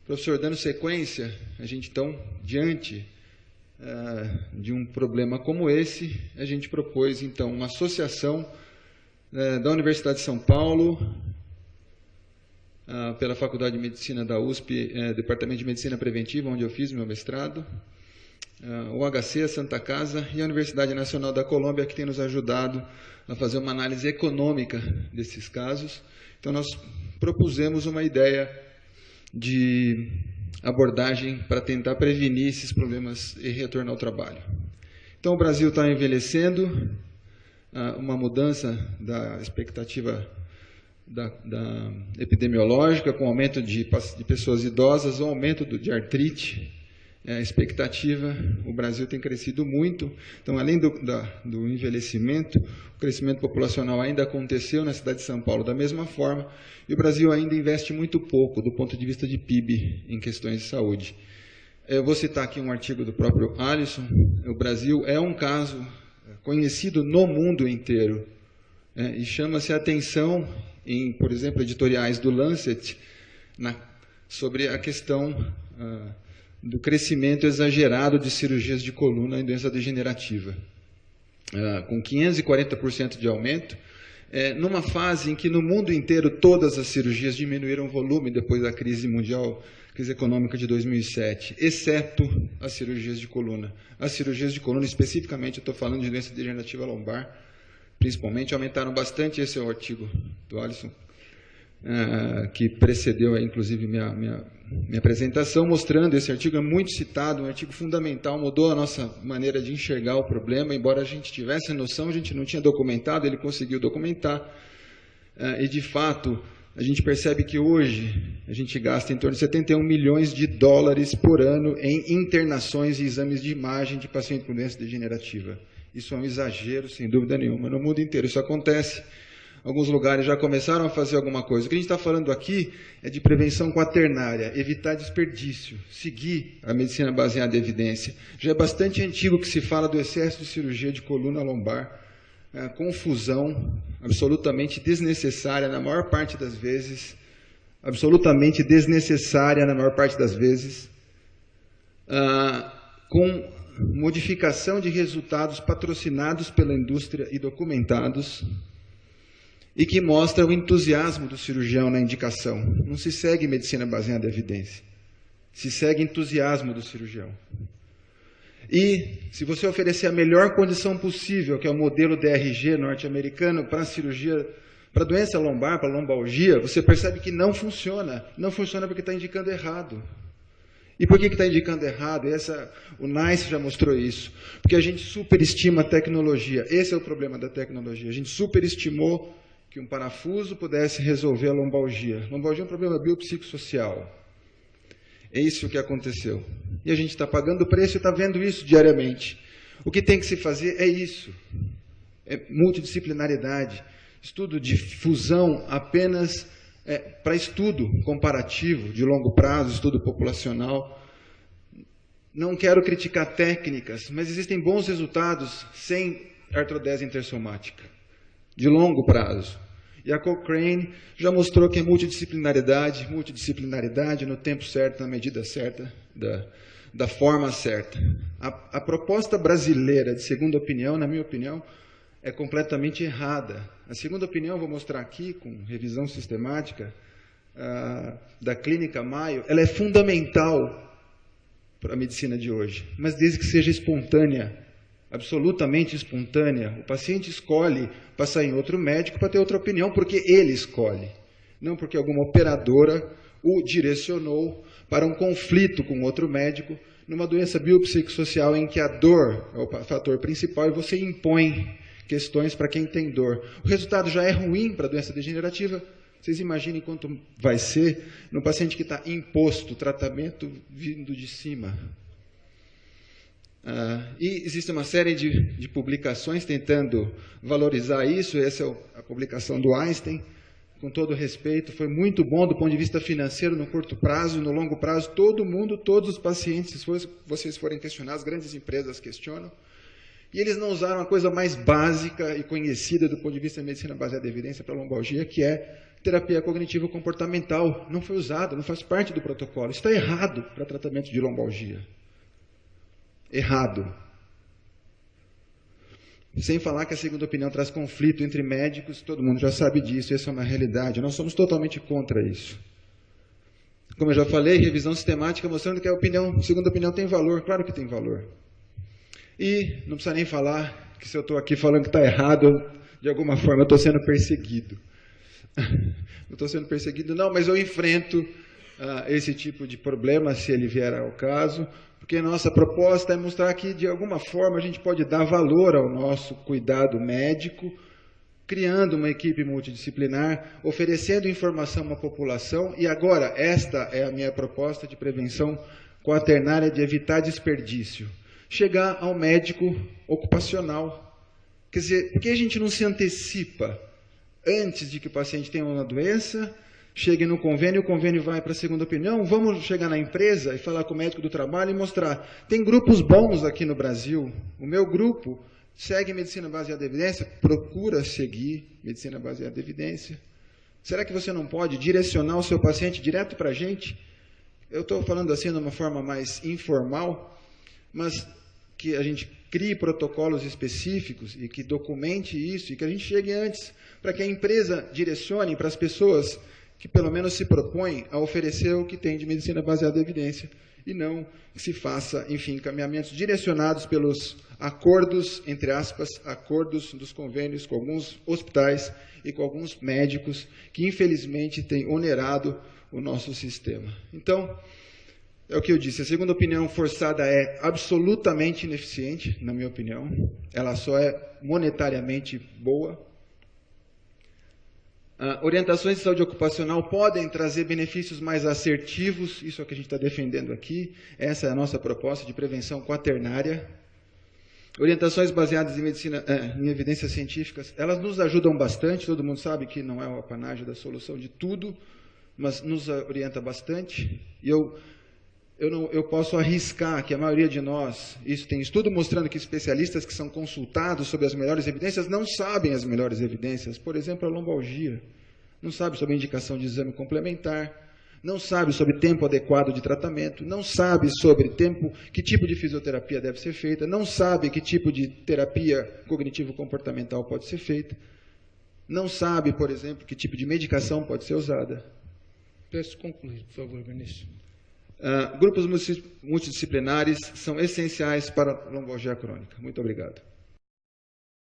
Professor, dando sequência, a gente então, diante de um problema como esse, a gente propôs então uma associação da Universidade de São Paulo, pela Faculdade de Medicina da USP, Departamento de Medicina Preventiva, onde eu fiz meu mestrado, o HC, a Santa Casa e a Universidade Nacional da Colômbia, que tem nos ajudado a fazer uma análise econômica desses casos. Então, nós propusemos uma ideia de abordagem para tentar prevenir esses problemas e retorno ao trabalho. Então, o Brasil está envelhecendo, uma mudança da expectativa da epidemiológica, com aumento de pessoas idosas, o aumento de artrite, a expectativa, o Brasil tem crescido muito, então, além do envelhecimento, o crescimento populacional ainda aconteceu na cidade de São Paulo da mesma forma, e o Brasil ainda investe muito pouco do ponto de vista de PIB em questões de saúde. Eu vou citar aqui um artigo do próprio Alisson. O Brasil é um caso conhecido no mundo inteiro, e chama-se a atenção em, por exemplo, editoriais do Lancet, sobre a questão do crescimento exagerado de cirurgias de coluna em doença degenerativa, com 540% de aumento, numa fase em que no mundo inteiro todas as cirurgias diminuíram o volume depois da crise mundial, crise econômica de 2007, exceto as cirurgias de coluna. As cirurgias de coluna, especificamente, eu estou falando de doença degenerativa lombar, principalmente, aumentaram bastante. Esse é o artigo do Alisson, que precedeu, inclusive, minha apresentação, mostrando, esse artigo é muito citado, um artigo fundamental, mudou a nossa maneira de enxergar o problema, embora a gente tivesse a noção, a gente não tinha documentado, ele conseguiu documentar, e, de fato, a gente percebe que hoje a gente gasta em torno de 71 milhões de dólares por ano em internações e exames de imagem de paciente com doença degenerativa. Isso é um exagero, sem dúvida nenhuma, no mundo inteiro isso acontece. Alguns lugares já começaram a fazer alguma coisa. O que a gente está falando aqui é de prevenção quaternária, evitar desperdício, seguir a medicina baseada em evidência. Já é bastante antigo que se fala do excesso de cirurgia de coluna lombar, confusão absolutamente desnecessária na maior parte das vezes, com modificação de resultados patrocinados pela indústria e documentados, e que mostra o entusiasmo do cirurgião na indicação. Não se segue medicina baseada em evidência, se segue entusiasmo do cirurgião. E, se você oferecer a melhor condição possível, que é o modelo DRG norte-americano, para a cirurgia, para a doença lombar, para a lombalgia, você percebe que não funciona. Não funciona porque está indicando errado. E por que está indicando errado? O NICE já mostrou isso. Porque a gente superestima a tecnologia. Esse é o problema da tecnologia. A gente superestimou que um parafuso pudesse resolver a lombalgia. Lombalgia é um problema biopsicossocial. É isso que aconteceu. E a gente está pagando o preço e está vendo isso diariamente. O que tem que se fazer é isso. É multidisciplinaridade. Estudo de fusão apenas para estudo comparativo, de longo prazo, estudo populacional. Não quero criticar técnicas, mas existem bons resultados sem artrodese intersomática, de longo prazo. E a Cochrane já mostrou que é multidisciplinaridade no tempo certo, na medida certa, da forma certa. A proposta brasileira de segunda opinião, na minha opinião, é completamente errada. A segunda opinião, vou mostrar aqui, com revisão sistemática, da Clínica Mayo, ela é fundamental para a medicina de hoje, mas desde que seja espontânea, absolutamente espontânea. O paciente escolhe passar em outro médico para ter outra opinião, porque ele escolhe, não porque alguma operadora o direcionou para um conflito com outro médico, numa doença biopsicossocial em que a dor é o fator principal e você impõe questões para quem tem dor. O resultado já é ruim para a doença degenerativa. Vocês imaginem quanto vai ser no paciente que está imposto tratamento vindo de cima. E existe uma série de publicações tentando valorizar isso. Essa é a publicação do Einstein. Com todo respeito, foi muito bom do ponto de vista financeiro no curto prazo, no longo prazo, todo mundo, todos os pacientes, se vocês forem questionar, as grandes empresas questionam. E eles não usaram a coisa mais básica e conhecida do ponto de vista da medicina baseada em evidência para lombalgia, que é terapia cognitivo-comportamental. Não foi usado, não faz parte do protocolo. Isso está errado para tratamento de lombalgia. Errado. Sem falar que a segunda opinião traz conflito entre médicos, todo mundo já sabe disso, essa é uma realidade. Nós somos totalmente contra isso. Como eu já falei, revisão sistemática mostrando que a segunda opinião tem valor. Claro que tem valor. E não precisa nem falar que se eu estou aqui falando que está errado, de alguma forma eu estou sendo perseguido. Não estou sendo perseguido, não, mas eu enfrento esse tipo de problema, se ele vier ao caso, porque a nossa proposta é mostrar que, de alguma forma, a gente pode dar valor ao nosso cuidado médico, criando uma equipe multidisciplinar, oferecendo informação a uma população, e agora, esta é a minha proposta de prevenção quaternária de evitar desperdício. Chegar ao médico ocupacional. Quer dizer, por que a gente não se antecipa antes de que o paciente tenha uma doença, chegue no convênio, o convênio vai para a segunda opinião? Vamos chegar na empresa e falar com o médico do trabalho e mostrar. Tem grupos bons aqui no Brasil. O meu grupo segue medicina baseada em evidência, procura seguir medicina baseada em evidência. Será que você não pode direcionar o seu paciente direto para a gente? Eu estou falando assim de uma forma mais informal, mas que a gente crie protocolos específicos e que documente isso e que a gente chegue antes, para que a empresa direcione para as pessoas que pelo menos se propõem a oferecer o que tem de medicina baseada em evidência e não que se faça, enfim, encaminhamentos direcionados pelos acordos, entre aspas, acordos dos convênios com alguns hospitais e com alguns médicos que infelizmente têm onerado o nosso sistema. Então, é o que eu disse, a segunda opinião forçada é absolutamente ineficiente, na minha opinião. Ela só é monetariamente boa. Orientações de saúde ocupacional podem trazer benefícios mais assertivos, isso é o que a gente está defendendo aqui. Essa é a nossa proposta de prevenção quaternária. Orientações baseadas em medicina, em evidências científicas, elas nos ajudam bastante, todo mundo sabe que não é o apanágio da solução de tudo, mas nos orienta bastante. E eu posso arriscar que a maioria de nós, isso tem estudo mostrando que especialistas que são consultados sobre as melhores evidências não sabem as melhores evidências. Por exemplo, a lombalgia. Não sabe sobre a indicação de exame complementar, não sabe sobre tempo adequado de tratamento, não sabe sobre que tipo de fisioterapia deve ser feita, não sabe que tipo de terapia cognitivo-comportamental pode ser feita, não sabe, por exemplo, que tipo de medicação pode ser usada. Peço concluir, por favor, ministro. Grupos multidisciplinares são essenciais para a lombalgia crônica. Muito obrigado.